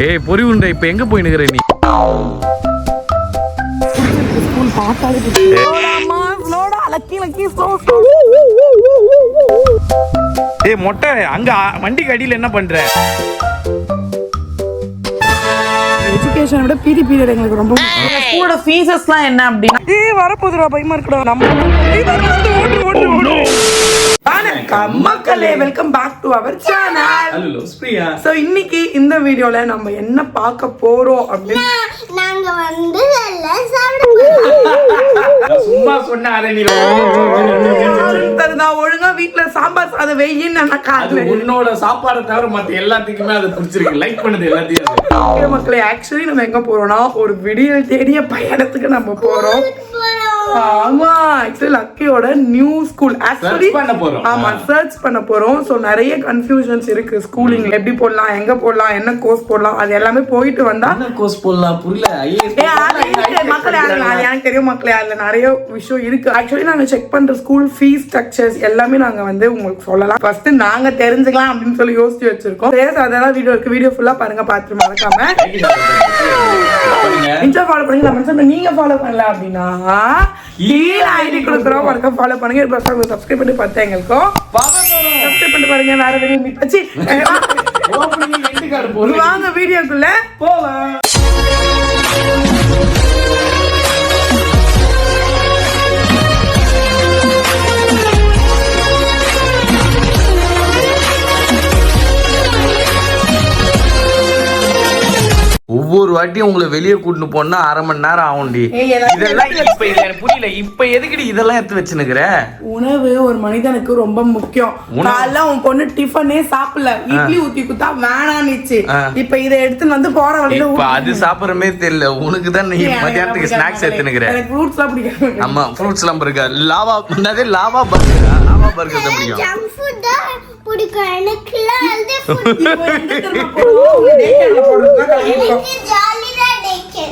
ஏய் பொறி உண்டை இப்ப எங்க போய் நிக்கிற நீ? ஸ்கூல் பார்த்தாலே ஏய் மொட்டை அங்க வண்டிக்கு அடியில என்ன பண்ற? எஜுகேஷனை விட பிடி பீரியட் எங்களுக்கு ரொம்ப ஸ்கூலோட ஃபீஸஸ்லாம் என்ன அப்படின்னா வரப்போதுரா பயமா இருக்கடா நம்ம மக்களே welcome back to our channel. Hello Priya. So இன்னைக்கு இந்த வீடியோல நம்ம என்ன பார்க்க போறோம் அப்படின்னு நாங்க வந்து சும்மா சொன்ன அரை நீ தருதா ஒழுங்கா வீட்ல சாம்பார் சாதம் வெயின்னு நான் அது காட்டுல உன்னோட சாப்பாடு தவிர மத்த எல்லாத்துக்குமே அது பிடிச்சிருக்கு. லைக் பண்ணது எல்லாத்தையும். மக்களே ஆக்சுவலி நம்ம எங்க போறோம்னா ஒரு விடியல் தேடிய பயணத்துக்கு நம்ம போறோம். ஆமா ஆக்சுவலி லக்கியோட நியூ ஸ்கூல் ஆக்சுவலி பண்ண போறோம். ஆமா சர்ச் பண்ண போறோம். சோ நிறைய கன்ஃபியூஷன்ஸ் இருக்கு ஸ்கூலிங் எப்படி போடலாம் எங்க போடலாம் என்ன கோர்ஸ் போடலாம் அது எல்லாமே போயிட்டு வந்தா என்ன கோர்ஸ் போடலாம் புரியல. மக்களே எனக்கு தெரியும் மக்களே அதுல நிறைய விஷயம் இருக்கு. ஆக்சுவலி நாங்க செக் பண்ற ஸ்கூல் ஃபீஸ் ஸ்ட்ரக்சர்ஸ் எல்லாமே நாங்க வந்து உங்களுக்கு சொல்லலாம். ஃபர்ஸ்ட் நாங்க தெரிஞ்சுக்கலாம் அப்படின்னு சொல்லி யோசிச்சு வச்சிருக்கோம். அதெல்லாம் வீடியோ இருக்கு. வீடியோ ஃபுல்லா பாருங்க. பார்த்து மறக்காம இன்ஸ்டா ஃபாலோ பண்ணுங்க. நம்ம நீங்க ஃபாலோ பண்ணல அப்படின்னா கீழ ஐடி கொடுக்குறோம். மறக்காம ஃபாலோ பண்ணுங்க. இப்போ சப்ஸ்கிரைப் பண்ணி பார்த்தா எங்களுக்கும் சப்ஸ்கிரைப் பண்ணி பாருங்க. வேற வீடியோ மீட் வச்சு வாங்க வீடியோக்குள்ள போலாம். ஒவ்வொரு வாட்டியும் உங்களை வெளியே கூட்டிட்டு போனா அரை மணி நேரம் ஆகும்டி. இதெல்லாம் இப்ப இது எனக்கு புரியல. இப்ப எதுக்குடி இதெல்லாம் எடுத்து வச்சுனுக்குற? உணவு ஒரு மனிதனுக்கு ரொம்ப முக்கியம். காலைல உன் பொண்ணு டிஃபனே சாப்பிடல, இட்லி ஊத்தி குத்தா வேணான்னுச்சு. இப்ப இதை எடுத்து வந்து போற வழியில இப்ப அது சாப்பிடறமே தெரியல. உனக்கு தான் நீ மத்தியானத்துக்கு ஸ்நாக்ஸ் எடுத்துனுக்குற. எனக்கு ஃப்ரூட்ஸ் எல்லாம் பிடிக்கும். ஆமா ஃப்ரூட்ஸ் எல்லாம் இருக்கா? லாவா என்னது? லாவா பர்கரா? லாவா பர்கர் தான் பிடிக்கும். ஜங்க் ஃபுட் தான் பிடிக்கும் எனக்குலாம். ஹெல்தி ஃபுட் இப்போ எங்க தெரியுமா போறோம்? டேக்கேர்ல போறோம். ஜாலி தான் டேக்கேர்.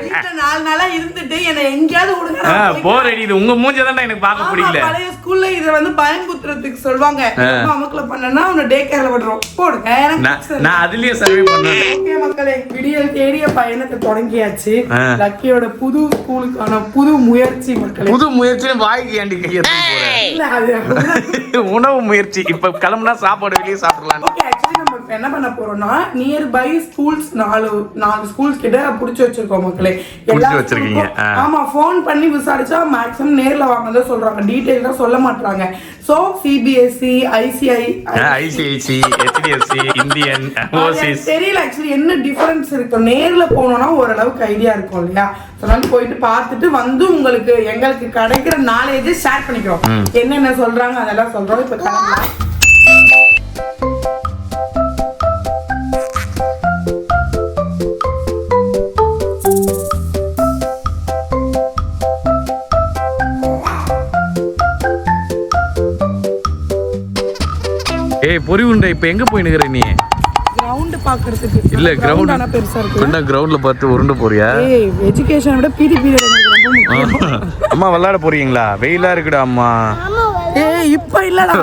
வீட்ல 4 நாளா இருந்துட்டு என்ன எங்கயாவது விடுங்க. போர் அடிக்குது. உங்க மூஞ்ச தான் எனக்கு பார்க்க பிடிக்கல. பழைய ஸ்கூல்ல இத வந்து பயன்புத்துறதுக்கு சொல்வாங்க. அமக்கல பண்ணனா உன்னை டேக்கேர்ல விடுறோம். போடுங்க. நான் அதுலயே சர்வே பண்ணேன். ஓகே மக்களே விடியல் தேடிய பயணத்தை தொடங்கியாச்சு. லக்கியோட புது ஸ்கூலுக்கான புது முயற்சி மக்களே. புது முயற்சி வாய்க்கு ஏண்டி கையெடுத்து போறேன். உணவு முயற்சி. இப்ப கிளம்புனா சாப்பாடு வெளியே சாப்பிடலாம். ஓகே ஆக்சுவலி நம்ம இப்ப என்ன பண்ண போறோம்னா நியர்பை ஸ்கூல்ஸ் 4 ஸ்கூல்ஸ் கிட்ட புடிச்சு வச்சிருக்கோம் மக்களே. புடிச்சு வச்சிருக்கீங்க. ஆமா ஃபோன் பண்ணி விசாரிச்சா மேக்ஸிமம் நேர்ல வாங்க தான் சொல்றாங்க. டீடைலா சொல்ல மாட்டாங்க. சோ சிபிஎஸ்இ ஐசிஐசி HDFC இந்தியன் ஓசிஸ் தெரியல ஆக்சுவலி என்ன டிஃபரன்ஸ் இருக்கு. நேர்ல போனோம்னா ஓரளவுக்கு ஐடியா இருக்கும் இல்லையா? அதனால போயிட்டு பார்த்துட்டு வந்து உங்களுக்கு எங்களுக்கு கிடைக்கிற நாலேஜ் ஷேர் பண்ணிக்கிறோம். என்னென்ன சொல்றாங்க அதெல்லாம் சொல்றோம். இப்ப கிளம்பலாம். ஏய் பொறி உண்டை இப்ப எங்க போய் நிக்கிற நீ? கிரவுண்ட் பாக்குறதுக்கு இல்ல கிரவுண்ட் ஆனா பெருசா இருக்கு. என்ன கிரவுண்ட்ல பார்த்து உருண்டு போறியா? ஏய் எஜுகேஷனை விட பிடி பீரியட் எங்களுக்கு ரொம்ப முக்கியம். அம்மா விளையாட போறீங்களா? வெயிலா இருக்குடா அம்மா. ஏய் இப்ப இல்லடா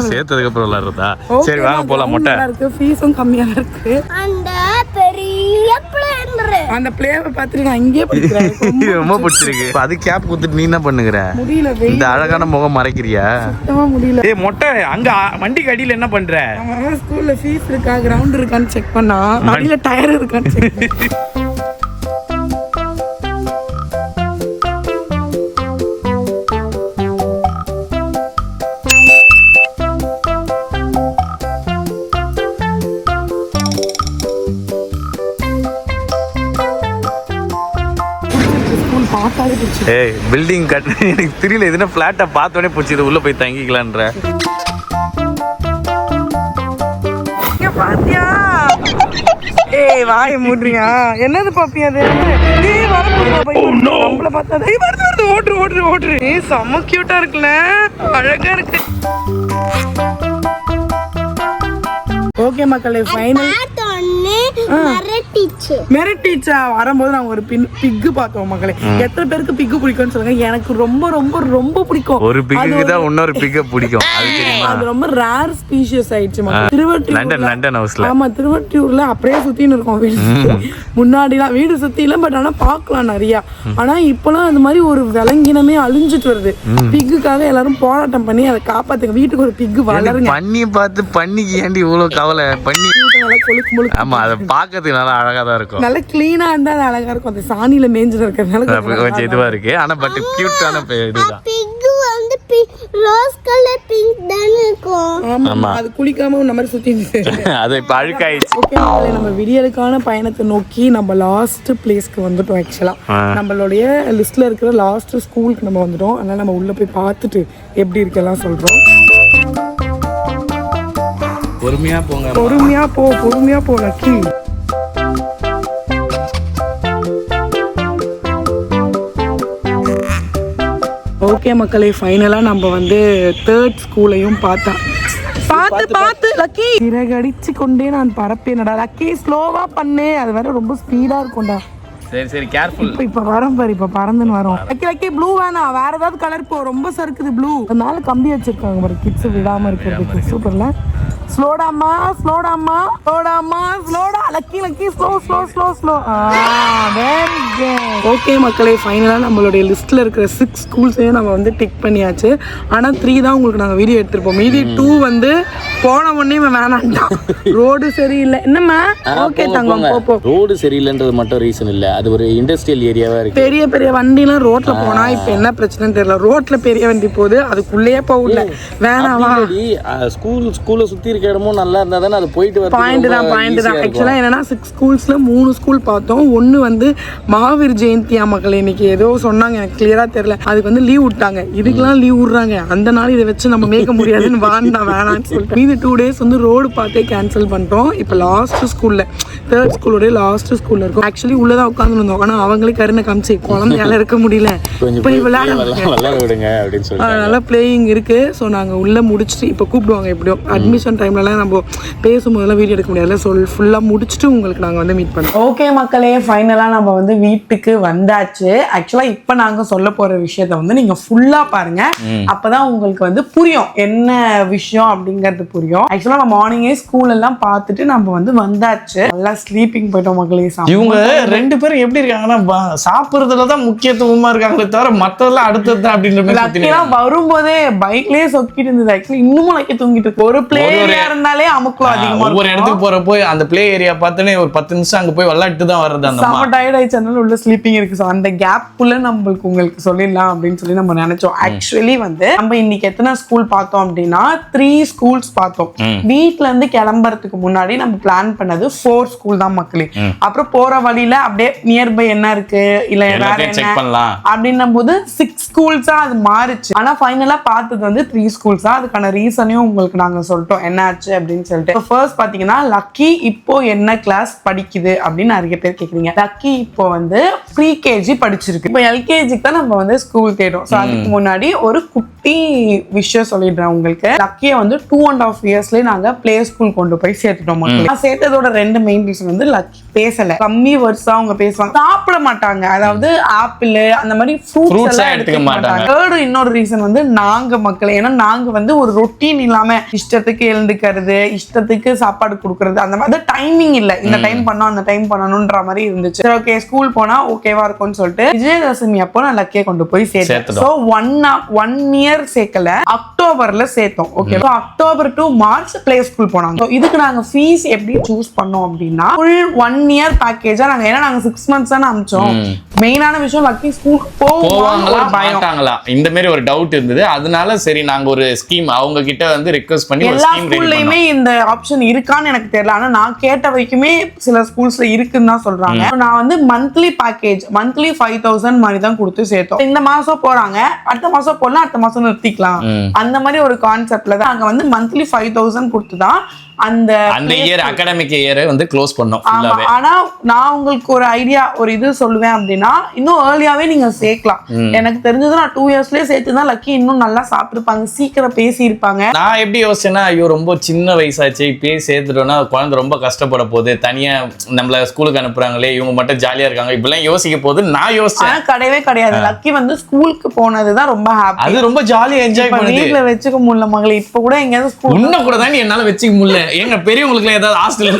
சேர்த்ததுக்கு அப்புறம் விளையாடுறதா? சரி வாங்க போலாம். மொட்டை இருக்கு. ஃபீஸும் கம்மியா இருக்கு. அந்த பெரிய பிளேயர் அந்த பிளேயரை பார்த்துட்டு நான் இங்கே படிக்கிறேன். ரொம்ப பிடிச்சிருக்கு. அது கேப் குத்துட்டு நீ என்ன பண்ணுகிற? முடியல இந்த அழகான முகம் மறைக்கிறியா? சுத்தமா முடியல. ஏய் மொட்டை அங்க வண்டிக்கு அடியில என்ன பண்ற? நம்ம ஸ்கூல்ல ஃபீஸ் இருக்கா கிரவுண்ட் இருக்கான்னு செக் பண்ணா அடியில டயர் இருக்கான்னு செக் ஏய் பில்டிங் கட்ட எனக்கு தெரியல. இதுனா பிளாட்டை பார்த்தோன்னே போச்சு. இது உள்ள போய் தங்கிக்கலான்ற. பாத்தியா? ஏய் வாயை மூடுறியா? என்னது பாப்பி அது? ஏய் வரப்போறா பை. நம்மள பார்த்தா ஏய் வருது ஓட்ரு. ஏய் செம்ம கியூட்டா இருக்குல. அழகா இருக்கு. ஓகே மக்களே ஃபைனல் பார்த்தோன்னே மிரட்டிச்சா வரும்போது நாங்க ஒரு பிக்கு பார்த்தோம் மக்களே. எத்தனை பேருக்கு பிக்கு பிடிக்கும்னு சொல்லுங்க. எனக்கு ரொம்ப ரொம்ப ரொம்ப பிடிக்கும். ஒரு பிக்கு தான் இன்னொரு பிக்க பிடிக்கும். அது தெரியுமா? அது ரொம்ப ரேர் ஸ்பீஷியஸ் ஆயிடுச்சு மக்களே. திருவொற்றியூர் லண்டன் ஹவுஸ்ல. ஆமா, திருவொற்றியூர்ல அப்படியே சுத்தின்னு இருக்கோம் வீடு. முன்னாடிலாம் வீடு சுத்தி இல்ல, பட் ஆனா பாக்கலாம் நிறைய. ஆனா இப்பெல்லாம் அந்த மாதிரி ஒரு விலங்கினமே அழிஞ்சிட்டு வருது. பிக்குக்காக எல்லாரும் போராட்டம் பண்ணி அதை காப்பாத்துங்க. வீட்டுக்கு ஒரு பிக்கு வளருங்க. பண்ணி பார்த்து பண்ணிக்கு ஏண்டி இவ்வளவு கவலை? பண்ணி ஆமா, அதை பாக்கிறதுக்கு நல்லா அழகா தான் இருக்கும். நல்லா கிளீனா இருந்தா அது அழகா இருக்கும். அந்த சாணியில மேஞ்சு இருக்கிறதுனால கொஞ்சம் இதுவா இருக்கு. ஆனா பட் கியூட்டான இதுதான். பிக் வந்து ரோஸ் கலர் பிங்க் தான இருக்கும். ஆமா, அது குளிக்காம இந்த மாதிரி சுத்திட்டு அது இப்ப அழுக்காயிடுச்சு. ஓகே, நம்ம விடியலுக்கான பயணத்தை நோக்கி நம்ம லாஸ்ட் பிளேஸ்க்கு வந்துட்டோம். ஆக்சுவலா நம்மளுடைய லிஸ்ட்ல இருக்கிற லாஸ்ட் ஸ்கூலுக்கு நம்ம வந்துட்டோம். அதனால நம்ம உள்ள போய் பார்த்துட்டு எப்படி இருக்கெல்லாம் சொல்றோம். பொறுமையா போங்க. பொறுமையா போ லக்கி. ஓகே மக்களே, ஃபைனலா நம்ம வந்து 3rd ஸ்கூலையும் பார்த்து லக்கி சிறகடிச்சு கொண்டே நான் பரப்பேனடா. லக்கி ஸ்லோவா பண்ணு, அது வேற ரொம்ப ஸ்பீடா இருக்கும்டா. சரி கேர்ஃபுல். இப்ப வரோம் பாரு, இப்ப பறந்துன்னு வரோம். லக்கி ப்ளூ வேணாம், வேற ஏதாவது கலர் போ. ரொம்ப சறுக்குது ப்ளூ. அதனால கம்பி வச்சிருக்காங்க பாரு, கிட்ஸ் விடாம இருக்கிறதுக்கு. சூப்பர்ல. ஸ்லோடாமா. Lucky slow. ஓகே மக்களே, ஃபைனலா நம்மளுடைய லிஸ்ட்ல இருக்கிற 6 ஸ்கூல்ஸையும் நம்ம வந்து டிக் பண்ணியாச்சு. ஆனா 3 தான் உங்களுக்கு நாங்க வீடியோ எடுத்திருப்போம். மீதி 2 வந்து போன உடனே வேணாம்டா, ரோடு சரியில்லை. என்னம்மா? ஓகே தங்கம், போ. ரோடு சரியில்லைன்றது மட்டும் ரீசன் இல்ல, அது ஒரு இண்டஸ்ட்ரியல் ஏரியாவா இருக்கு. பெரிய வண்டிலாம் ரோட்ல போனா இப்ப என்ன பிரச்சனைன்னு தெரியல. ரோட்ல பெரிய வண்டி போகுது, அதுக்குள்ளேயே போகல. வேணாவா? ஸ்கூல்ல சுத்தி இருக்க இடமும் நல்லா இருந்தா தானே அது போயிட்டு வர. பாயிண்ட் தான். ஆக்சுவலா என்னன்னா 6 ஸ்கூல்ஸ்ல 3 ஸ்கூல் பார்த்தோம். ஒன்னு வந்து மகாவீர் ஜெயந்தியா மக்கள். இன்னைக்கு ஏதோ சொன்னாங்க, எனக்கு கிளியரா தெரியல. அதுக்கு வந்து லீவ் விட்டாங்க. இதுக்கெல்லாம் லீவ் விடுறாங்க. அந்த நாள் இதை வச்சு நம்ம மேய்க்க முடியாதுன்னு வேணான்னு சொல்லிட்டு மீதி 2 days வந்து ரோடு பார்த்தே கேன்சல் பண்ணிட்டோம். இப்போ லாஸ்ட் ஸ்கூல்ல 3rd ஸ்கூலோட லாஸ்ட் ஸ்கூல்ல இருக்கும். ஆக்சுவலி உள்ளதான் உட்காந்து இருந்தோம். ஆனா அவங்களே கருணை காமிச்சு குழந்தையால இருக்க முடியல, போய் விளையாட விடுங்க அப்படின்னு சொல்லி அதனால பிளேயிங் இருக்கு. ஸோ நாங்க உள்ள முடிச்சுட்டு இப்போ கூப்பிடுவாங்க. எப்படியோ அட்மிஷன் டைம்லலாம் நம்ம பேசும்போதெல்லாம் வீடியோ எடுக்க முடியாதுல. ஸோ ஃபுல்லா முடிச்சுட்டு உங்களுக்கு நாங்க வந்து மீட் பண்ணுவோம். ஓகே மக்களே, ஃபைனலா நம்ம வந்து வீட்டுக்கு வந்தாச்சு. ஆக்சுவலா இப்போ நாங்க சொல்ல போற விஷயத்த வந்து நீங்க ஃபுல்லா பாருங்க. அப்பதான் உங்களுக்கு வந்து புரியும் என்ன விஷயம் அப்படிங்கிறது புரியும். ஆக்சுவலா நம்ம மார்னிங்கே ஸ்கூல் எல்லாம் பார்த்துட்டு நம்ம வந்து வந்தாச்சு. நல்லா ஸ்லீப்பிங் போயிட்டோம் மக்களே. இவங்க 2 பேரும் எப்படி இருக்காங்கன்னா சாப்பிடுறதுலதான் முக்கியத்துவமா இருக்காங்களே தவிர மத்ததெல்லாம் அடுத்தது அப்படின்ற மாதிரி வரும்போதே பைக்லயே சொக்கிட்டு இருந்தது. ஆக்சுவலி இன்னமும் லக்கி தூங்கிட்டு இருக்கு. ஒரு பிளே ஏரியா இருந்தாலே அமுக்கம் அதிகமா. ஒவ்வொரு இடத்துக்கு போறப்போ அந்த பிளே ஏரியா பார்த்தோன்னே ஒரு 10 நிமிஷம் அங்க போய் விளையாட்டு தான் வருது. அந்த செம்ம டயர்ட் ஆயிடுச்சு, அதனால உள்ள ஸ்லீப்பிங் இருக்கு. ஸோ அந்த கேப்புள்ள உங்களுக்கு சொல்லிடலாம் அப்படின்னு சொல்லி நம்ம நினைச்சோம். ஆக்சுவலி வந்து நம்ம இன்னைக்கு எத்தனை ஸ்கூல் பார்த்தோம் அப்படின்னா 3 ஸ்கூல்ஸ் பார்த்தோம். வீட்டுல இருந்து கிளம்புறதுக்கு முன்னாடி நம்ம பிளான் பண்ணது 4 ஸ்கூல் தான் மக்களே. அப்புறம் போற வழியில அப்படியே நியர்பை என்ன இருக்கு இல்ல வேற என்ன அப்படின்னும் போது 6 ஸ்கூல்ஸா அது மாறிச்சு. ஆனா ஃபைனலா பார்த்தது வந்து 3 ஸ்கூல்ஸ் தான். அதுக்கான ரீசனையும் உங்களுக்கு நாங்க சொல்லிட்டோம் என்ன ஆச்சு அப்படின்னு சொல்லிட்டு. ஃபர்ஸ்ட் பாத்தீங்கன்னா லக்கி இப்போ என்ன கிளாஸ் படிக்குது அப்படின்னு நிறைய பேர் கேக்குறீங்க. லக்கி இப்போ வந்து ப்ரீகேஜி படிச்சிருக்கு. இப்போ எல்கேஜிக்கு தான் நம்ம வந்து ஸ்கூல் தேடுறோம். ஸோ அதுக்கு முன்னாடி ஒரு குட்டி விஷயம் சொல்லிடுறேன் உங்களுக்கு. லக்கிய வந்து 2.5 இயர்ஸ்லயே நாங்க பிளே ஸ்கூல் கொண்டு போய் சேர்த்துட்டோம். மக்கள் சேர்த்ததோட 2 மெயின் ரீசன் வந்து லக்கி பேசல, கம்மி வேர்ட்ஸ் அவங்க பேசுவாங்க, சாப்பிட மாட்டாங்க. அதாவது ஆப்பிள் அந்த மாதிரி ஃப்ரூட்ஸ் எல்லாம் எடுத்துக்க மாட்டாங்க. தேர்ட் இன்னொரு ரீசன் வந்து நாங்க மக்கள். ஏன்னா நாங்க வந்து ஒரு ரொட்டீன் இல்லாம இஷ்டத்துக்கு எழுந்துக்கிறது, இஷ்டத்துக்கு சாப்பாடு கொடுக்கறது, அந்த மாதிரி டைமிங் இல்ல. இந்த டைம் பண்ணோம் அந்த டைம் பண்ணணும்ன்ற மாதிரி இருந்துச்சு. சரி ஓகே ஸ்கூல் போனா ஓகேவா இருக்கும்னு சொல்லிட்டு விஜயதசமி அப்போ நான் லக்கிய கொண்டு போய் சேர்த்தேன். ஸோ 1 இயர் சேர்க்கல, அக்டோபர்ல சேர்த்தோம். Okay, October to March play school போனாங்க. இதுக்கு நாங்க ஃபீஸ் எப்படி சூஸ் பண்ணோம் அப்படின்னா ஃபுல் 1 இயர் பேக்கேஜா நாங்க, ஏன்னா நாங்க 6 months தான் அனுப்பிச்சோம். மெயினான விஷயம் லக்கி ஸ்கூல் போவாங்களா இந்த மாதிரி ஒரு டவுட் இருந்தது. அதனால சரி நாங்க ஒரு ஸ்கீம் அவங்க கிட்ட வந்து ரிக்வெஸ்ட் பண்ணி எல்லா ஸ்கூல்லயுமே இந்த ஆப்ஷன் இருக்கான்னு எனக்கு தெரியல. ஆனா நான் கேட்ட வரைக்குமே சில ஸ்கூல்ஸ்ல இருக்குன்னு தான் சொல்றாங்க. நான் வந்து மந்த்லி பேக்கேஜ் மந்த்லி 5,000 மாதிரி தான் கொடுத்து சேர்த்தோம். இந்த மாசம் போறாங்க, அடுத்த மாசம் போடலாம், அடுத்த மாசம் நிறுத்திக்கலாம், அந்த மாதிரி ஒரு கான்செப்ட்ல தான் நாங்க வந்து மந்த்லி 5,000 கொடுத்து தான் அந்த இயர் அகாடமிக் இயர் வந்து க்ளோஸ் பண்ணோம் ஃபுல்லாவே. ஆனா நான் உங்களுக்கு ஒரு ஐடியா ஒரு இது சொல்லுவேன் அப்படின்னா இன்னும் ஏர்லியாவே நீங்க சேர்க்கலாம். எனக்கு தெரிஞ்சது நான் 2 இயர்ஸ்லயே சேர்த்துதான் லக்கி இன்னும் நல்லா சாப்பிட்டுருப்பாங்க, சீக்கிரம் பேசி இருப்பாங்க. நான் எப்படி யோசிச்சேன்னா ஐயோ ரொம்ப சின்ன வயசாச்சு இப்பயே சேர்த்துட்டோம்னா குழந்தை ரொம்ப கஷ்டப்பட போகுது, தனியா நம்மள ஸ்கூலுக்கு அனுப்புறாங்களே இவங்க மட்டும் ஜாலியா இருக்காங்க இப்படிலாம் யோசிக்க போது நான் யோசிச்சேன். கிடையவே கிடையாது. லக்கி வந்து ஸ்கூலுக்கு போனதுதான் ரொம்ப ஹாப்பி. அது ரொம்ப ஜாலியா என்ஜாய் பண்ணுது. வீட்டுல வச்சுக்க முடியல மகளே. இப்ப கூட எங்கயாவது ஸ்கூல் இன்னும் கூட தான் என்னால வச்சுக்க முடியல. எங்க பெரியவங்களுக்கு ஏதாவது ஹாஸ்டல்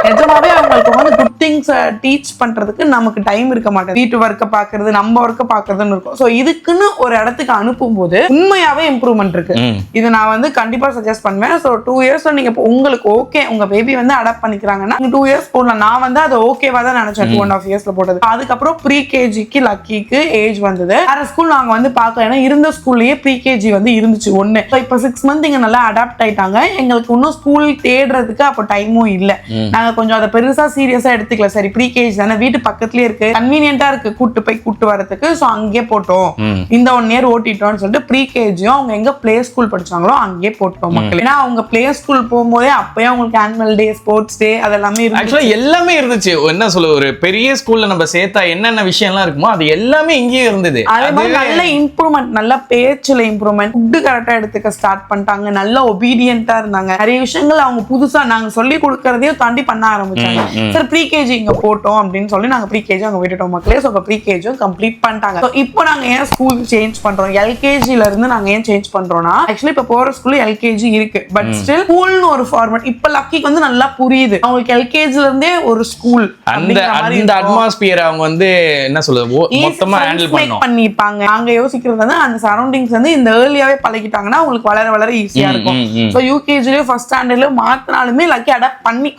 நிஜமாவே அவங்களுக்கு வந்து குட் திங்ஸ் டீச் பண்றதுக்கு நமக்கு டைம் இருக்க மாட்டேங்குது. வீட்டு ஒர்க்க பாக்குறது நம்ம ஒர்க்க பாக்குறதுன்னு இருக்கும். சோ இதுக்குன்னு ஒரு இடத்துக்கு அனுப்பும் போது உண்மையாவே இம்ப்ரூவ்மெண்ட் இருக்கு. இது நான் வந்து கண்டிப்பா சஜஸ்ட் பண்ணுவேன். சோ 2 இயர்ஸ்ல நீங்க உங்களுக்கு ஓகே உங்க பேபி வந்து அடாப்ட் பண்ணிக்கிறாங்கன்னா 2 இயர்ஸ் போடலாம். நான் வந்து அது ஓகேவா தான் நினைச்சேன் 2.5 இயர்ஸ்ல போட்டது. அதுக்கப்புறம் ப்ரீ கேஜிக்கு லக்கிக்கு ஏஜ் வந்தது. வேற ஸ்கூல் நாங்க வந்து பார்க்கல. ஏன்னா இருந்த ஸ்கூல்லயே ப்ரீ கேஜி வந்து இருந்துச்சு ஒண்ணு. இப்ப 6 மந்த் இங்க நல்லா அடாப்ட் ஆயிட்டாங்க. எங்களுக்கு இன்னும் ஸ்கூல் தேடுறதுக்கு அப்ப டைமும் இல்ல. நாங்க கொஞ்சம் அதை பெருசா சீரியஸா எடுத்துக்கல. சரி ப்ரீ கேஜி தானே வீட்டு பக்கத்துலயே இருக்கு, கன்வீனியன்ட்டா இருக்கு கூட்டு வரதுக்கு. சோ அங்கேயே போட்டோம். இந்த 1 இயர் ஓட்டிட்டோம்னு சொல்லிட்டு ப்ரீ கேஜியும் அவங்க எங்க பிளே ஸ்கூல் படிச்சாங்களோ அங்கேயே போட்டோம் மக்கள். ஏன்னா அவங்க பிளே ஸ்கூல் போகும்போதே அப்பயே அவங்களுக்கு ஆனுவல் டே, ஸ்போர்ட்ஸ் டே அதெல்லாமே ஆக்சுவலா எல்லாமே இருந்துச்சு. என்ன சொல்ல ஒரு பெரிய ஸ்கூல்ல நம்ம சேர்த்தா என்னென்ன விஷயம் எல்லாம் இருக்குமோ அது எல்லாமே இங்கேயே இருந்தது. அதே மாதிரி நல்ல இம்ப்ரூவ்மெண்ட், நல்ல பேச்சுல இம்ப்ரூவ்மெண்ட், ஃபுட்டு கரெக்டா எடுத்துக்க ஸ்டார்ட் பண்ணிட்டாங்க, நல்ல ஒபீடியன்ட்டா இருந்தாங்க. நிறைய விஷயங்கள் அவங்க புதுசா நாங்க சொல்லி கொடுக்கறதையும் தாண்டி பண்ண ஆரம்பிச்சாங்க. சரி ப்ரீ கேஜி இங்க போட்டோம் அப்படின்னு சொல்லி நாங்க ப்ரீ கேஜி அங்க விட்டுட்டோம் மக்களே. ஸோ ப்ரீ கேஜியும் கம்ப்ளீட் பண்ணிட்டாங்க. இப்போ நாங்க ஏன் ஸ்கூல் சேஞ்ச் பண்றோம், எல்கேஜில இருந்து நாங்க ஏன் சேஞ்ச் பண்றோம்னா ஆக்சுவலி இப்ப போற ஸ்கூல் எல்கேஜி இருக்கு, பட் ஸ்டில் ஸ்கூல்னு ஒரு ஃபார்மேட் இப்ப லக்கிக்கு வந்து நல்லா புரியுது. அவங்களுக்கு எல்கேஜில இருந்தே ஒரு ஸ்கூல் அந்த அட்மாஸ்பியர் அவங்க வந்து என்ன சொல்றது மொத்தமா ஹேண்டில் பண்ணிப்பாங்க. நாங்க யோசிக்கிறது வந்து அந்த சரௌண்டிங்ஸ் வந்து இந்த ஏர்லியாவே பழகிட்டாங்கன்னா அவங்களுக்கு வளர வளர ஈஸியா இருக்கும். ஸோ யூகேஜிலயும் ஃபர்ஸ்ட் ஸ்டாண்டர்ட்லயும் மாத்தினாலுமே லக்கி அடாப்ட் பண்ணி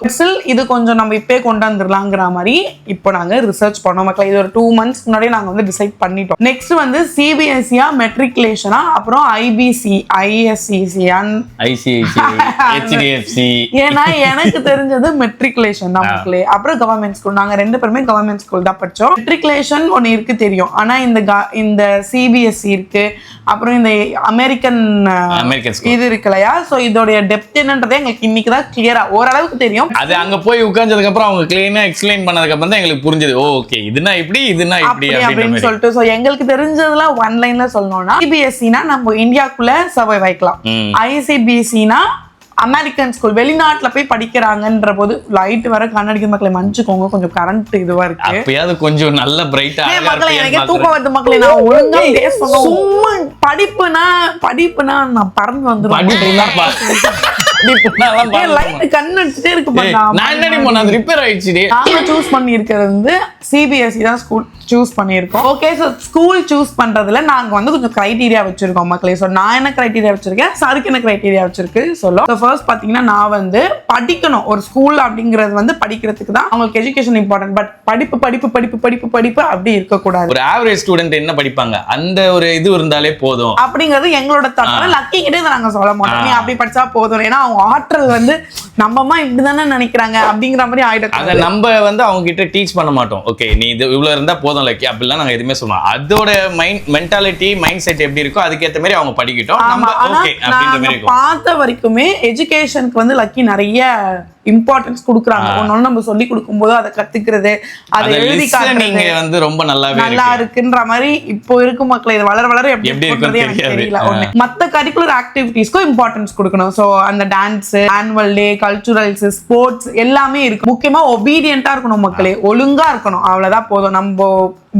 இது கொஞ்சம் நம்ம இப்பே கொண்டு வந்துடலாங்கிற மாதிரி இப்போ நாங்க ரிசர்ச் பண்ணோம் மக்கள். இது ஒரு 2 months முன்னாடியே நாங்க வந்து டிசைட் பண்ணிட்டோம். நெக்ஸ்ட் வந்து சிபிஎஸ்சியா மெட்ரிகுலேஷனா அப்புறம் ஐபிசி ஐஎஸ்சிசியா ஹெச்டிஎஃப்சி. ஏன்னா எனக்கு தெரிஞ்சது மெட்ரிகுலேஷன் தான் மக்களே. அப்புறம் கவர்மெண்ட் ஸ்கூல். நாங்க 2 பேருமே கவர்மெண்ட் ஸ்கூல் தான் படிச்சோம். மெட்ரிகுலேஷன் ஒன்னு இருக்கு தெரியும். ஆனா இந்த சிபிஎஸ்சி இருக்கு, அப்புறம் இந்த அமெரிக்கன் இது இருக்கு இல்லையா. சோ இதோட டெப்த் என்னன்றதே எங்களுக்கு இன்னைக்கு தான் கிளியரா ஓரளவுக்கு தெரியும். அது அங்க போய் உட்கார்ந்ததுக்கு அப்புறம் அவங்க கிளீனா எக்ஸ்பிளைன் பண்ணதுக்கு அப்புறம் தான் எங்களுக்கு புரிஞ்சது. ஓகே இதுனா இப்படி இதுனா இப்படி அப்படின்னு சொல்லிட்டு. சோ எங்களுக்கு தெரிஞ்சதுலாம் ஒன் லைன்ல சொல்லணும்னா சிபிஎஸ்சினா நம்ம இந்தியாக்குள்ள சர்வைவ் ஆயிக்கலாம், ஐசிபிஎஸ்சினா அமெரிக்கன் ஸ்கூல் வெளிநாட்டுல போய் படிக்கிறாங்கன்ற போது லைட் வர கண்ணடிக்கிற மக்களை மன்னிச்சுக்கோங்க, கொஞ்சம் கரண்ட் இதுவா இருக்கு. அப்பயாவது கொஞ்சம் நல்ல பிரைட்டா மக்களை எனக்கு தூக்கம் வருது மக்களே. நான் ஒழுங்கா பேசணும். சும்மா படிப்புனா நான் பறந்து வந்துடும். கண்ணடிச்சுட்டே இருக்கு. நாங்க சூஸ் பண்ணி இருக்கிறது வந்து சிபிஎஸ்சி தான் ஸ்கூல் சூஸ் பண்ணியிருக்கோம். ஓகே ஸோ ஸ்கூல் சூஸ் பண்றதுல நாங்க வந்து கொஞ்சம் கிரைட்டீரியா வச்சிருக்கோம் மக்களே. ஸோ நான் என்ன கிரைட்டீரியா வச்சிருக்கேன், சருக்கு என்ன கிரைட்டீரியா வச்சிருக்கு சொல்லும். ஃபர்ஸ்ட் பாத்தீங்கன்னா நான் வந்து படிக்கணும். ஒரு ஸ்கூல் அப்படிங்கிறது வந்து படிக்கிறதுக்கு தான் அவங்களுக்கு எஜுகேஷன் இம்பார்ட்டன்ட். பட் படிப்பு படிப்பு படிப்பு படிப்பு படிப்பு அப்படி இருக்கக்கூடாது. ஒரு ஆவரேஜ் ஸ்டூடெண்ட் என்ன படிப்பாங்க அந்த ஒரு இது இருந்தாலே போதும் அப்படிங்கிறது எங்களோட தப்பு. லக்கி கிட்டே நாங்க சொல்ல மாட்டோம் நீ அப்படி படிச்சா போதும். ஏன்னா அவங்க ஆற்றல் வந்து நம்மமா இப்படிதானே நினைக்கிறாங்க அப்படிங்கிற மாதிரி ஆயிடும். அதை நம்ம வந்து அவங்க கிட்ட டீச் பண்ண மாட்டோம். ஓகே நீ இது இவ்வளவு இருந்தா போதும் லக்கி அப்படிலாம் நாங்க எதுவுமே சொல்லுவோம். அதோட மென்டாலிட்டி மைண்ட் செட் எப்படி இருக்கோ அதுக்கேற்ற மாதிரி அவங்க படிக்கட்டும். பார்த்த வரைக்குமே எஜுகேஷனுக்கு வந்து லக்கி நிறைய இம்பார்ட்டன்ஸ் கொடுக்குறாங்க. ஒன்னொன்னு நம்ம சொல்லி கொடுக்கும் போது அதை கத்துக்கிறது, அதை எழுதி நீங்க வந்து ரொம்ப நல்லா இருக்குன்ற மாதிரி இப்போ இருக்கும் மக்கள். இது வளர வளர எப்படி தெரியல. ஒண்ணு மத்த கரிக்குலர் ஆக்டிவிட்டிஸ்க்கும் இம்பார்ட்டன்ஸ் கொடுக்கணும். சோ அந்த dance, annual day, culturals, sports எல்லாமே இருக்கு. முக்கியமா ஒபீடியன்ட்டா இருக்கணும் மக்களே, ஒழுங்கா இருக்கணும். அவ்வளவுதான் போதும். நம்ம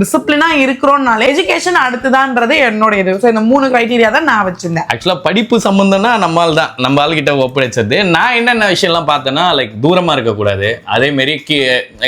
டிசிப்ளினா இருக்கிறோம்னால எஜுகேஷன் அடுத்துதான்றது என்னோட இது. ஸோ இந்த 3 கிரைட்டீரியா தான் நான் வச்சிருந்தேன். ஆக்சுவலா படிப்பு சம்பந்தம்னா நம்மால் தான் நம்ம ஆள்கிட்ட ஒப்படைச்சது. நான் என்னென்ன விஷயம்லாம் பார்த்தேன்னா லைக் தூரமா இருக்கக்கூடாது, அதே மாதிரி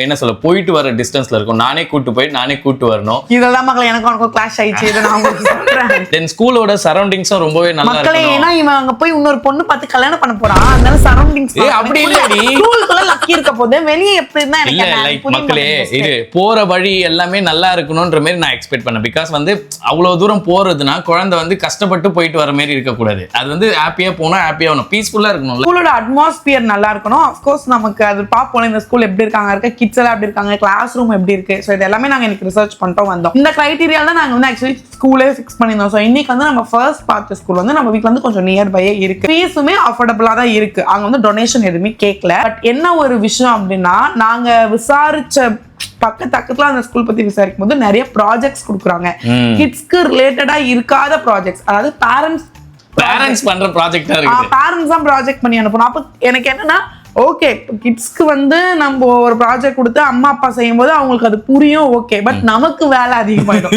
என்ன சொல்ல போயிட்டு வர டிஸ்டன்ஸ்ல இருக்கும். நானே கூட்டு வரணும். இதெல்லாம் மக்கள் எனக்கு கிளாஷ் ஆயிடுச்சு. இதை நான் உங்களுக்கு சொல்றேன். தென் ஸ்கூலோட சரௌண்டிங்ஸும் ரொம்பவே நல்லா மக்களே. ஏன்னா இவன் அங்க போய் இன்னொரு பொண்ணு பார்த்து கல்யாணம் பண்ண போறான். அதனால சரௌண்டிங்ஸ் அப்படி இல்லடி, ஸ்கூலுக்குள்ள லக்கி இருக்க போது வெளியே எப்படி இருந்தா எனக்கு மக்களே இது போற வழி எல்லாமே நல்லா இருக்கணும்ன்ற மாதிரி நான் எக்ஸ்பெக்ட் பண்ணேன். பிகாஸ் வந்து அவ்வளவு தூரம் போறதுன்னா குழந்தை வந்து கஷ்டப்பட்டு போயிட்டு வர மாதிரி இருக்கக்கூடாது. அது வந்து ஹாப்பியா போனா ஹாப்பியா ஆகணும், பீஸ்ஃபுல்லா இருக்கணும். ஸ்கூலோட அட்மாஸ்பியர் நல்லா இருக்கணும். அஃப்கோர்ஸ் நமக்கு அது பார்ப்போம், இந்த ஸ்கூல் எப்படி இருக்காங்க, கிட்ஸ் எல்லாம் எப்படி இருக்காங்க, கிளாஸ் ரூம் எப்படி இருக்கு. ஸோ இது எல்லாமே நாங்கள் எனக்கு ரிசர்ச் பண்ணிட்டோம் வந்தோம். இந்த கிரைட்டீரியா தான் நாங்கள் வந்து ஆக்சுவலி ஸ்கூலே ஃபிக்ஸ் பண்ணியிருந்தோம். ஸோ இன்னைக்கு வந்து நம்ம ஃபர்ஸ்ட் பார்த்த ஸ்கூல் வந்து நம்ம வீட்டில் வந்து கொஞ்சம் நியர்பையே இருக்கு. ஃபீஸுமே அஃபோர்டபுளா தான் இருக்கு. அங்க வந்து டொனேஷன் எதுவுமே கேட்கல. பட் என்ன ஒரு விஷயம் அப்படின்னா, நாங்க விசாரிச்ச பக்கத்துல அந்த ஸ்கூல் பத்தி விசாரிக்கும் போது நிறைய ப்ராஜெக்ட்ஸ் கொடுக்குறாங்க. கிட்ஸ்க்கு ரிலேட்டடா இருக்காத ப்ராஜெக்ட்ஸ், அதாவது பேரண்ட்ஸ் பண்ற ப்ராஜெக்டா இருக்கு. பேரண்ட்ஸ் தான் ப்ராஜெக்ட் பண்ணி அனுப்பணும். அப்ப எனக்கு என்னன்னா, ஓகே கிட்ஸ்க்கு வந்து நம்ம ஒரு ப்ராஜெக்ட் கொடுத்து அம்மா அப்பா செய்யும் போது அவங்களுக்கு அது புரியும், ஓகே. பட் நமக்கு வேலை அதிகமாயிடும்.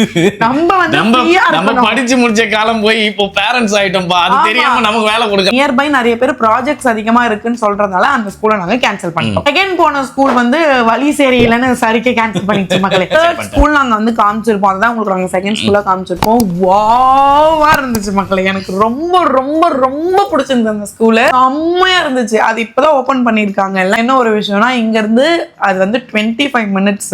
நம்ம படிச்சு முடிச்ச காலம் போய் இப்போ பேரண்ட்ஸ் ஆயிட்டோம்பா, அது தெரியாம நமக்கு வேலை கொடுக்க. நியர்பை நிறைய பேர் ப்ராஜெக்ட்ஸ் அதிகமா இருக்குன்னு சொல்றதுனால அந்த ஸ்கூலை நாங்க கேன்சல் பண்ணிட்டோம். செகண்ட் போன ஸ்கூல் வந்து வழி சரியில்லைன்னு சரிக்கே கேன்சல் பண்ணிச்சு மக்களே. தேர்ட் ஸ்கூல் நாங்க வந்து காமிச்சிருப்போம். அதுதான் உங்களுக்கு நாங்க செகண்ட் ஸ்கூல்ல காமிச்சிருப்போம். வாவா இருந்துச்சு மக்களே. எனக்கு ரொம்ப ரொம்ப ரொம்ப பிடிச்சிருந்தது அந்த ஸ்கூலு. செம்மையா இருந்துச்சு. அது இப்பதான் ஓபன் பண்ணிருக்காங்க. என்ன ஒரு விஷயம்னா, இங்க இருந்து அது வந்து 25 மினிட்ஸ்,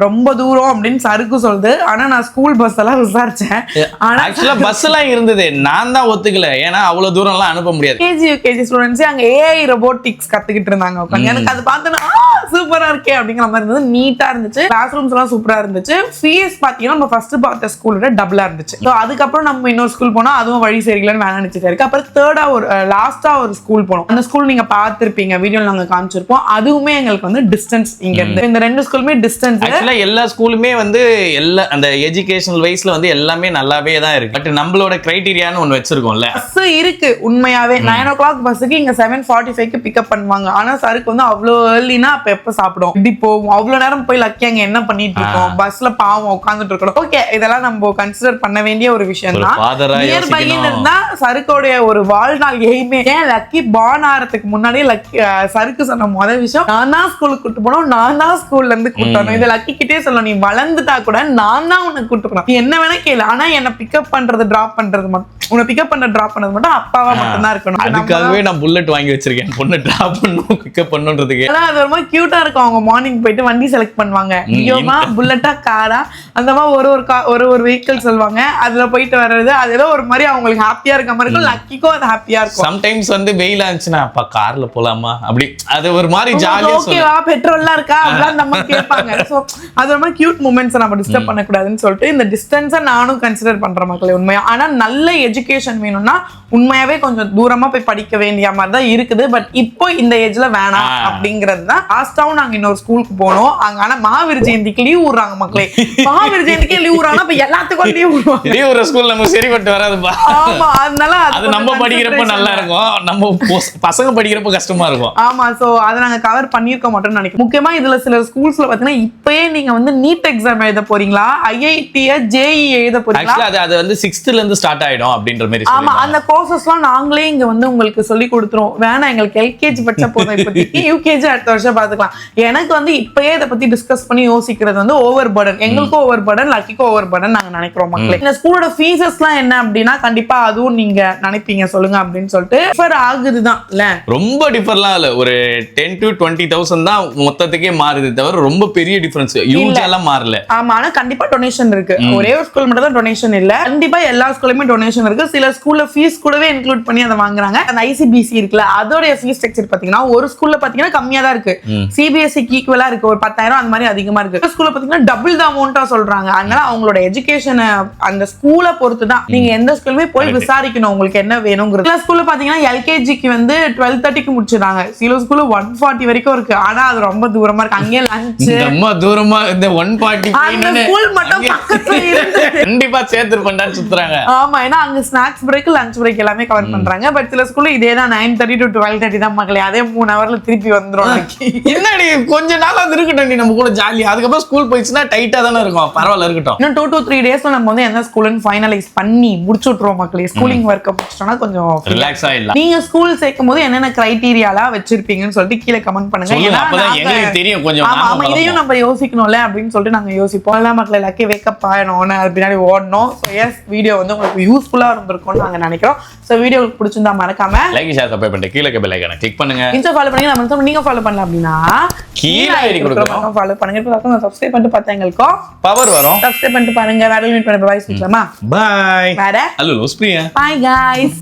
ரொம்ப தூரம் அப்படின்னு சருக்கு சொல்லுது. ஆனா நான் ஸ்கூல் பஸ் எல்லாம் விசாரிச்சேன். ஆனா ஆக்சுவலா பஸ் எல்லாம் இருந்தது, நான் தான் ஒத்துக்கல. ஏன்னா அவ்வளவு தூரம் எல்லாம் அனுப்ப முடியாது. கேஜி யூகேஜி ஸ்டூடெண்ட்ஸ் அங்க ஏஐ ரோபோட்டிக்ஸ் கத்துக்கிட்டு இருந்தாங்க உட்காந்து. எனக்கு அது பார்த்தோன்னா சூப்பரா இருக்கே அப்படிங்கிற மாதிரி இருந்தது. நீட்டா இருந்துச்சு. கிளாஸ் ரூம்ஸ் எல்லாம் சூப்பரா இருந்துச்சு. ஃபீஸ் பாத்தீங்கன்னா நம்ம ஃபர்ஸ்ட் பார்த்த ஸ்கூலோட டபுளா இருந்துச்சு. ஸோ அதுக்கப்புறம் நம்ம இன்னொரு ஸ்கூல் போனோம். அதுவும் வழி சரியில்லைன்னு வேணாம் நினைச்சிட்டு இருக்கு. அப்புறம் தேர்டா ஒரு லாஸ்டா ஒரு ஸ்கூல் போனோம். அந்த ஸ்கூல் நீங்க பார்த்திருப்பீங்க, வீடியோல நாங்க காமிச்சிருப்போம். அதுவுமே எங்களுக்கு வந்து டிஸ்டன்ஸ். இங்க இருந்து இந்த ரெண்டு ஸ்கூலுமே டிஸ்டன்ஸ். ஆக்சுவலா எல்லா ஸ்கூலுமே வந்து எல்லா அந்த எஜுகேஷனல் வைஸ்ல வந்து எல்லாமே நல்லாவே தான் இருக்கு. பட் நம்மளோட கிரைட்டீரியான்னு ஒன்னு வச்சிருக்கோம்ல, பஸ் இருக்கு உண்மையாவே. 9 o'clock பஸ்ஸுக்கு இங்க 7:45க்கு பிக்கப் பண்ணுவாங்க. ஆனா சருக்கு வந்து அவ்வளோ ஏர்லினா அப்ப எப்ப சாப்பிடும், இப்படி போவோம். அவ்வளவு நேரம் போய் லக்கி அங்க என்ன பண்ணிட்டு இருக்கோம், பஸ்ல பாவம் உட்காந்துட்டு இருக்கணும். ஓகே, இதெல்லாம் நம்ம கன்சிடர் பண்ண வேண்டிய ஒரு விஷயம் தான். நியர்பைன்னு இருந்தா சருக்கோடைய ஒரு வாழ்நாள் எய்மே. ஏன் லக்கி பார்ன் ஆகிறதுக்கு முன்னாடியே லக்கி சருக்கு சொன்ன முதல் விஷயம், நான் தான் ஸ்கூலுக்கு கூட்டு போனோம், நான் தான் ஸ்கூல்ல இருந்து கூட்டணும். இதை லக்கி கிட்டே சொல்லணும், நீ வளர்ந்துட்டா கூட நான் தான் உன்னை கூட்டு போனோம், நீ என்ன வேணா கேளு, ஆனா என்ன பிக்கப் பண்றது டிராப் பண்றது மட்டும், உன்னை பிக்கப் பண்ண டிராப் பண்ணது மட்டும் அப்பாவா மட்டும் தான் இருக்கணும். அதுக்காகவே நான் புல்லட் வாங்கி வச்சிருக்கேன், பொண்ணு டிராப் பண்ணணும் பிக்கப் பண்ணணும்ன்றதுக்கு. அதான் அது ரொம்ப கியூட்டா இருக்கும். அவங்க மார்னிங் போயிட்டு வண்டி செலக்ட் பண்ணுவாங்க, ஐயோமா புல்லட்டா காரா அந்த மாதிரி ஒரு வெஹிக்கிள் சொல்லுவாங்க. அதுல போயிட்டு வர்றது அது ஏதோ ஒரு மாதிரி அவங்களுக்கு ஹாப்பியா இருக்க மாதிரி இருக்கும். லக்கிக்கும் அது ஹாப்பியா இருக்கும். சம்டைம்ஸ் வந்து வெயிலா இருந்துச்சுன்னா அப்பா கார்ல போலாமா அப்படி, அது ஒரு மாதிரி ஜாலியா ஓகேவா பெட்ரோல்லாம் இருக்கா அதெல்லாம் நம்ம கேட்பாங்க. சோ அது ஒரு மாதிரி கியூட் மூமெண்ட்ஸ் நம்ம டிஸ்டர்ப் பண்ணக்கூடாதுன்னு சொல்லிட்டு இந்த டிஸ்டன்ஸை நானும் கன்சிடர் பண்ற மக்களே. உண்மையா ஆனா நல்ல எஜுகேஷன் வேணும்னா உண்மையாவே கொஞ்சம் தூரமா போய் படிக்க வேண்டிய மாதிரி தான் இருக்குது. பட் இப்போ இந்த ஏஜ்ல வேணாம் அப்படிங்கிறது தான். லாஸ்டாவும் நாங்க இன்னொரு ஸ்கூலுக்கு போனோம். அங்க ஆனா மகாவீர் ஜெயந்திக்கு லீவ் விடுறாங்க மக்களே. மகாவீர் ஜெயந்திக்கே லீவ் விடுறாங்க, இப்ப எல்லாத்துக்கும் லீவ் விடுவாங்க. லீவ் விடுற ஸ்கூல் நமக்கு சரிப்பட்டு வராதுப்பா. ஆமா, அதனால அது நம்ம படிக்கிறப்ப நல்லா இருக்கும், நம்ம பசங்க படிக்கிறப்ப கஷ்டமா இருக்கும். ஆமா, சோ அதை நாங்க கவர் பண்ணிருக்க மாட்டோம்னு நினைக்கிறேன். முக்கியமா இதுல சில ஸ்கூல்ஸ்ல பாத்தீங்கன்னா இப்பயே நீங்க வந்து நீட் எக்ஸாம் எழுத போறீங்களா, ஐஐடிய ஜேஇ எழுத போறீங்களா, அது வந்து 6th ல இருந்து ஸ்டார்ட் ஆயிடும் அப்படின்ற மாதிரி. ஆமா, அந்த கோர்சஸ்லாம் நாங்களே இங்க வந்து உங்களுக்கு சொல்லி கொடுத்துருவோம். வேணா எங்களுக்கு எல்கேஜி படிச்சா போதும், இப்போதைக்கு யூகேஜி அடுத்த வருஷம் பாத்துக்கலாம். எனக்கு வந்து இப்பயே இதை பத்தி டிஸ்கஸ் பண்ணி யோசிக்கிறது வந்து ஓவர் பர்டன். எங்களுக்கும் ஓவர் பர்டன், லக்கிக்கும் ஓவர் பர்டன் நாங்க நினைக்கிறோம் மக்களே. இந்த ஸ்கூலோட ஃபீஸஸ்லாம் என்ன அப்படின்னா கண்டிப்பா அதுவும் நீங்க நினைப்பீங்க சொல்லுங்க அப்படின்னு சொல்லிட்டு டிஃபர் ஆகுதுதான் இல்ல, ரொம்ப டிஃபர்லாம் இல்ல, ஒரு 10 to 20,000 தான் மொத்தத்துக்கே மாறுது தவிர ரொம்ப பெரிய டிஃபரன்ஸ் யூஜுவலா மாறல. ஆமா, ஆனா கண்டிப்பா டொனேஷன் இருக்கு. ஒரே ஒரு ஸ்கூல் மட்டும் தான் டொனேஷன் இல்ல, கண்டிப்பா எல்லா ஸ்கூலுமே டொனேஷன் இருக்கு. சில ஸ்கூல்ல ஃபீஸ் கூடவே இன்க்ளூட் பண்ணி அதை வாங்குறாங்க. அந்த ஐசிபிசி இருக்குல்ல, அதோட ஃபீஸ் ஸ்ட்ரக்சர் பாத்தீங்கன்னா ஒரு ஸ்கூல்ல பாத்தீங்கன்னா கம்மியா தான் இருக்கு, சிபிஎஸ்சிக்கு ஈக்குவலா இருக்கு, ஒரு 10,000 அந்த மாதிரி அதிகமா இருக்கு. ஸ்கூல்ல பாத்தீங்கன்னா டபுள் த அமௌண்டா சொல்றாங்க. அதனால அவங்களோட எஜுகேஷன் அந்த ஸ்கூலை பொறுத்து தான். நீங்க எந்த ஸ்கூலுமே போய் விசாரிக்கணும் உங்களுக்கு என்ன வேணுங்கிறது. சில ஸ்கூல்ல பாத்தீங்கன்னா எல்கேஜிக்கு வந்து 12:30க்கு முடிச்சிடுறாங்க. சில ஸ்கூல்ல 140 வரைக்கும் இருக்கு. ஆனா அது ரொம்ப தூரமா இருக்கு. அங்கே லஞ்ச் ரொம்ப தூரமா இந்த 140 அந்த ஸ்கூல் மட்டும் பக்கத்துல இருந்து கண்டிப்பா சேர்த்து பண்ணான்னு சுத்துறாங்க. ஆமா, ஏன்னா அங்க ஸ்நாக்ஸ் பிரேக் லஞ்ச் பிரேக் எல்லாமே கவர் பண்றாங்க. பட் சில ஸ்கூல்ல இதே தான் 9:30 to 12:30 தான் மக்களே. அதே 3 ஹவர்ல திருப்பி வந்துரும். என்னடி கொஞ்ச நாள் அது இருக்கட்டும், நீ நம்ம கூட ஜாலியா. அதுக்கப்புறம் ஸ்கூல் போயிடுச்சுன்னா டைட்டா தானே இருக்கும். பரவாயில்ல இருக்கட்டும். இன்னும் 2 to 3 டேஸ்ல நம்ம வந்து எந்த ஸ்கூல்னு ஃபைனலைஸ் பண்ணி முடிச்சு விட்டுருவோம் மக்களே. ஸ்கூலிங் ஒர்க்கை முடிச்சிட்டோம்னா கொஞ்சம் ரிலாக்ஸா இல்ல. நீங்க ஸ்கூல் சேர்க்கும் போது என்னென்ன கிரைட்டீரியாலா வச்சிருப்பீங்கன்னு சொல்லிட்டு கீழே கமெண்ட் பண்ணுங்க. அப்பதான் எங்களுக்கு தெரியும் கொஞ்சம். ஆமா, இதையும் நம்ம யோசிக்கணும்ல அப்படின்னு சொல்லிட்டு நாங்க யோசிப்போம். எல்லாம் மக்களே லக்கி வேக்கப் ஆகணும்னு அது பின்னாடி ஓடணும். ஸோ எஸ், வீடியோ வந்து உங்களுக்கு யூஸ்ஃபுல்லா இருந்திருக்கும்னு நாங்க நினைக்கிறோம். ஸோ வீடியோ பிடிச்சிருந்தா மறக்காம லைக் ஷேர் சப்ஸ்கிரைப் பண்ணிட்டு கீழே பெல் ஐகானை கிளிக் பண்ணுங்க. இன்ஸ்டா ஃபாலோ பண்ணி நம்ம நீங்க ஃபாலோ பண்ணலாம் அப்படின்னா கீழே ஐடி கொடுக்குறோம். ஃபாலோ பண்ணுங்க. இப்போ சப்ஸ்கிரைப் பண்ணிட்டு பார்த்தா எங்களுக்கும் பவர் வரும். சப்ஸ்கிரைப் பண்ணிட்டு பாருங்க. வேற மீட் பண்ண பாய் சொல்லுமா? பாய். வேற ஹலோ லோஸ் பிரியா. பாய் गाइस.